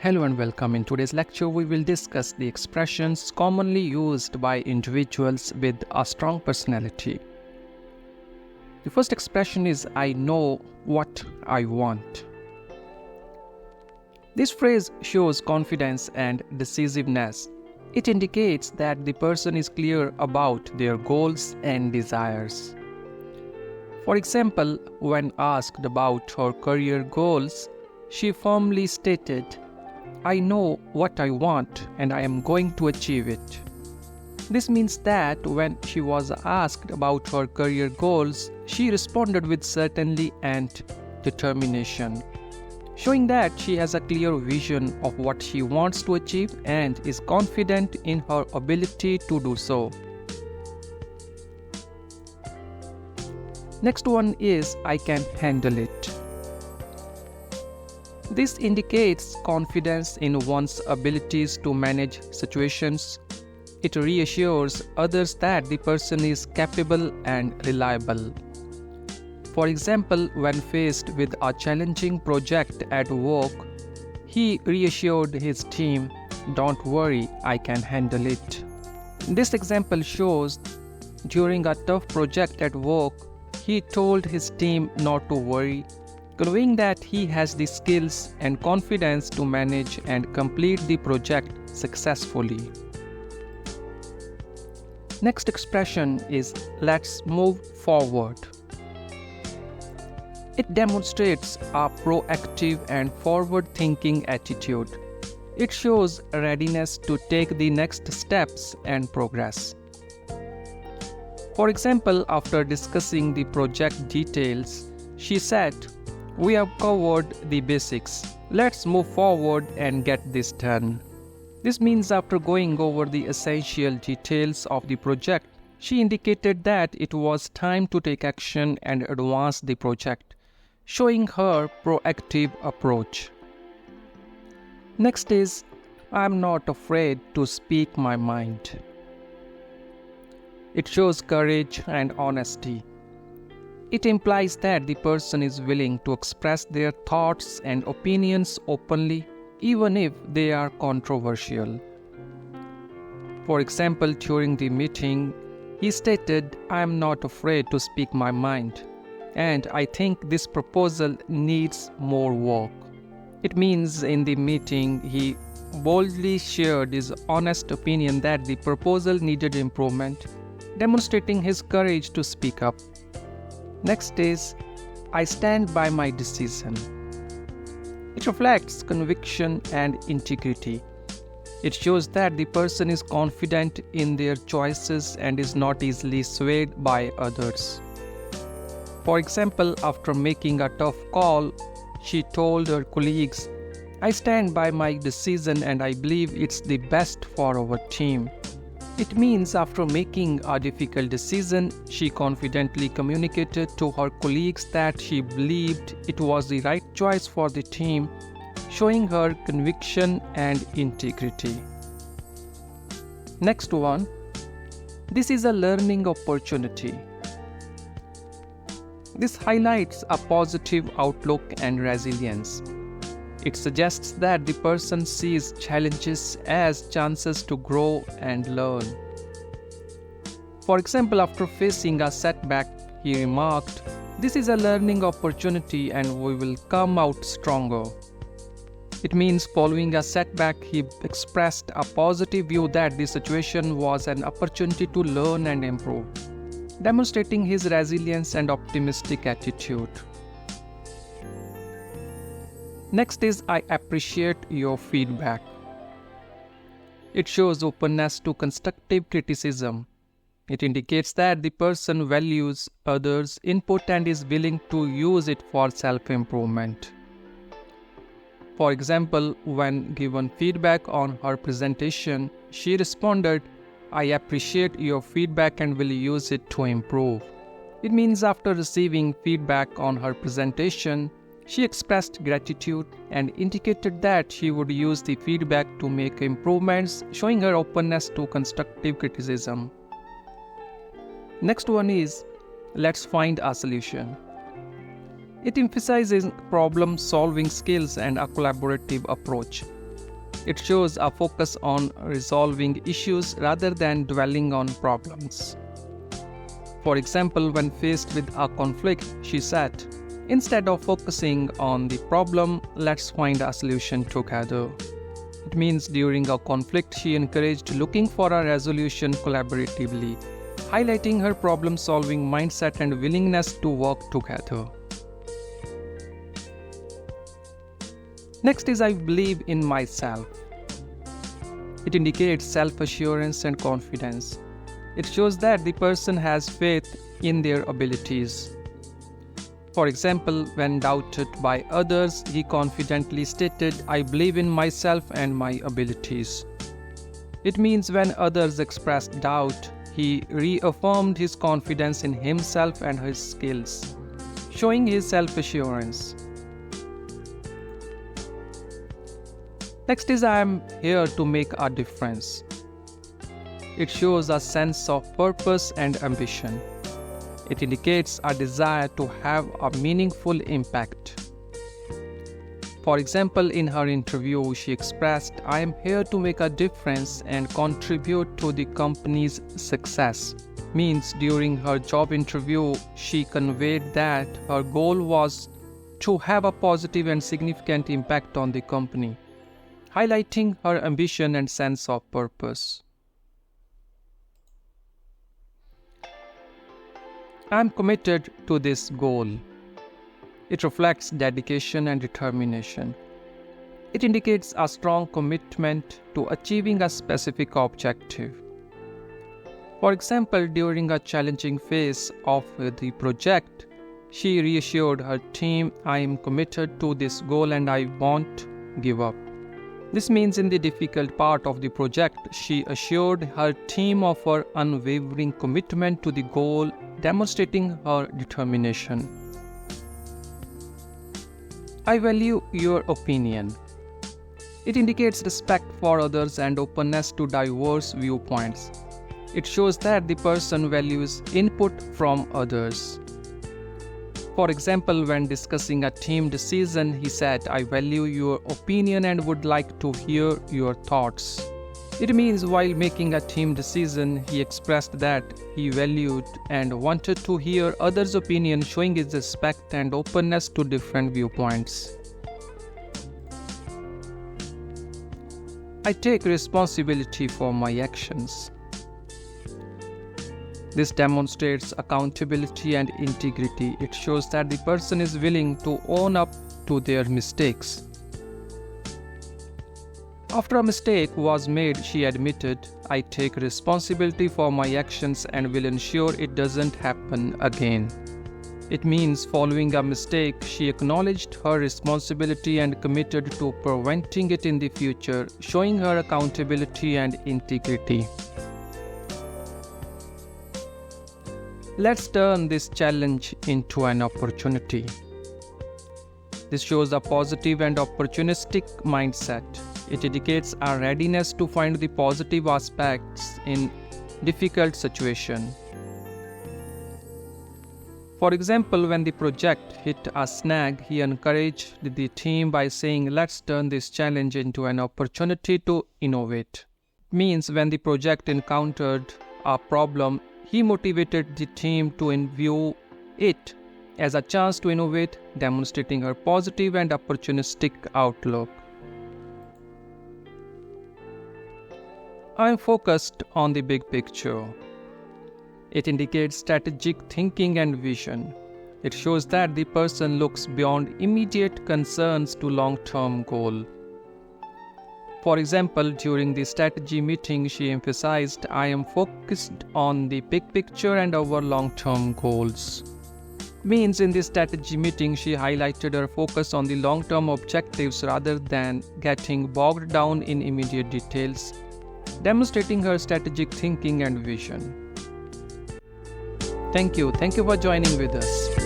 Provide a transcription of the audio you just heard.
Hello and welcome. In today's lecture, we will discuss the expressions commonly used by individuals with a strong personality. The first expression is I know what I want. This phrase shows confidence and decisiveness. It indicates that the person is clear about their goals and desires. For example, when asked about her career goals, she firmly stated, I know what I want and I am going to achieve it. This means that when she was asked about her career goals, she responded with certainty and determination, showing that she has a clear vision of what she wants to achieve and is confident in her ability to do so. Next one is I can handle it. This indicates confidence in one's abilities to manage situations. It reassures others that the person is capable and reliable. For example, when faced with a challenging project at work, he reassured his team, "Don't worry, I can handle it." This example shows during a tough project at work, he told his team not to worry, conveying that he has the skills and confidence to manage and complete the project successfully. Next expression is let's move forward. It demonstrates a proactive and forward-thinking attitude. It shows readiness to take the next steps and progress. For example, after discussing the project details, she said, "We have covered the basics. Let's move forward and get this done." This means after going over the essential details of the project, she indicated that it was time to take action and advance the project, showing her proactive approach. Next is, I'm not afraid to speak my mind. It shows courage and honesty. It implies that the person is willing to express their thoughts and opinions openly, even if they are controversial. For example, during the meeting, he stated, "I am not afraid to speak my mind, and I think this proposal needs more work." It means in the meeting, he boldly shared his honest opinion that the proposal needed improvement, demonstrating his courage to speak up. Next is, I stand by my decision. It reflects conviction and integrity. It shows that the person is confident in their choices and is not easily swayed by others. For example, after making a tough call, she told her colleagues, "I stand by my decision and I believe it's the best for our team." It means after making a difficult decision, she confidently communicated to her colleagues that she believed it was the right choice for the team, showing her conviction and integrity. Next one, this is a learning opportunity. This highlights a positive outlook and resilience. It suggests that the person sees challenges as chances to grow and learn. For example, after facing a setback, he remarked, "This is a learning opportunity and we will come out stronger." It means following a setback, he expressed a positive view that the situation was an opportunity to learn and improve, demonstrating his resilience and optimistic attitude. Next is I appreciate your feedback. It shows openness to constructive criticism. It indicates that the person values others' input and is willing to use it for self-improvement. For example, when given feedback on her presentation, she responded, "I appreciate your feedback and will use it to improve." It means after receiving feedback on her presentation, she expressed gratitude and indicated that she would use the feedback to make improvements, showing her openness to constructive criticism. Next one is, let's find a solution. It emphasizes problem-solving skills and a collaborative approach. It shows a focus on resolving issues rather than dwelling on problems. For example, when faced with a conflict, she said, "Instead of focusing on the problem, let's find a solution together." It means during a conflict, she encouraged looking for a resolution collaboratively, highlighting her problem-solving mindset and willingness to work together. Next is "I believe in myself." It indicates self-assurance and confidence. It shows that the person has faith in their abilities. For example, when doubted by others, he confidently stated, "I believe in myself and my abilities." It means when others expressed doubt, he reaffirmed his confidence in himself and his skills, showing his self-assurance. Next is "I am here to make a difference." It shows a sense of purpose and ambition. It indicates a desire to have a meaningful impact. For example, in her interview, she expressed, "I am here to make a difference and contribute to the company's success." Means during her job interview, she conveyed that her goal was to have a positive and significant impact on the company, highlighting her ambition and sense of purpose. "I am committed to this goal." It reflects dedication and determination. It indicates a strong commitment to achieving a specific objective. For example, during a challenging phase of the project, she reassured her team, "I am committed to this goal and I won't give up." This means in the difficult part of the project, she assured her team of her unwavering commitment to the goal, demonstrating her determination. "I value your opinion." It indicates respect for others and openness to diverse viewpoints. It shows that the person values input from others. For example, when discussing a team decision, he said, "I value your opinion and would like to hear your thoughts." It means while making a team decision, he expressed that he valued and wanted to hear others' opinion, showing his respect and openness to different viewpoints. "I take responsibility for my actions." This demonstrates accountability and integrity. It shows that the person is willing to own up to their mistakes. After a mistake was made, she admitted, "I take responsibility for my actions and will ensure it doesn't happen again." It means following a mistake, she acknowledged her responsibility and committed to preventing it in the future, showing her accountability and integrity. Let's turn this challenge into an opportunity. This shows a positive and opportunistic mindset. It indicates a readiness to find the positive aspects in difficult situations. For example, when the project hit a snag, he encouraged the team by saying, "Let's turn this challenge into an opportunity to innovate." It means when the project encountered a problem, he motivated the team to view it as a chance to innovate, demonstrating her positive and opportunistic outlook. "I am focused on the big picture." It indicates strategic thinking and vision. It shows that the person looks beyond immediate concerns to long-term goal. For example, during the strategy meeting, she emphasized, "I am focused on the big picture and our long-term goals." Means in this strategy meeting, she highlighted her focus on the long-term objectives rather than getting bogged down in immediate details, demonstrating her strategic thinking and vision. Thank you for joining with us.